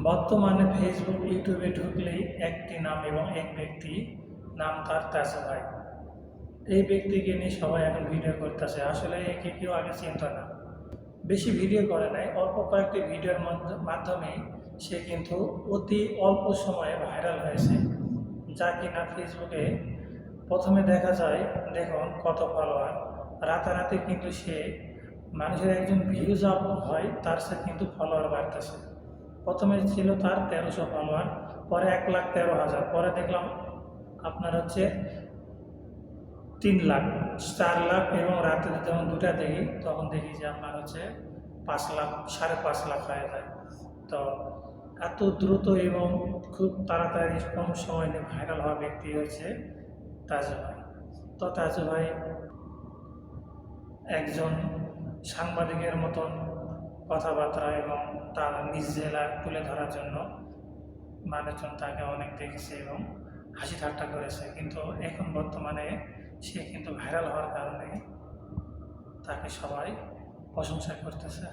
বর্তমানে ফেসবুক, ইউটিউবে ঢুকলেই একটি নাম এবং এক ব্যক্তি, নাম তার তাজু ভাই। এই ব্যক্তিকে নিয়ে সবাই এখন ভিডিও করতেছে। আসলে একে কেউ আগে চিনত না, বেশি ভিডিও করে নাই, অল্প কয়েকটি ভিডিওর মাধ্যমে সে কিন্তু অতি অল্প সময়ে ভাইরাল হয়েছে, যা কিনা ফেসবুকে প্রথমে দেখা যায় দেখুন কত ফলোয়ার। রাতারাতি কিন্তু সে মানুষের একজন ভিউজ আপ হয়, তার সে কিন্তু ফলোয়ার বাড়তেছে। প্রথমে ছিল তার 1300 ফলোয়ার, পরে 1,13,000, পরে দেখলাম আপনার হচ্ছে 3 লাখ, 4 লাখ, এবং রাতে যখন 2টা দেখি তখন দেখি যে আপনার হচ্ছে 5 লাখ, 5.5 লাখ হয়ে যায়। তো এত দ্রুত এবং খুব তাড়াতাড়ি কম সময় নিয়ে ভাইরাল হওয়া ব্যক্তি হচ্ছে তাজু ভাই। তো তাজু ভাই একজন সাংবাদিকের মতন কথাবার্তা এবং তার নিজ জেলা তুলে ধরার জন্য মানুষজন তাকে অনেক দেখেছে এবং হাসি ঠাট্টা করেছে। কিন্তু এখন বর্তমানে সে কিন্তু ভাইরাল হওয়ার কারণে তাকে সবাই প্রশংসা করতেছে।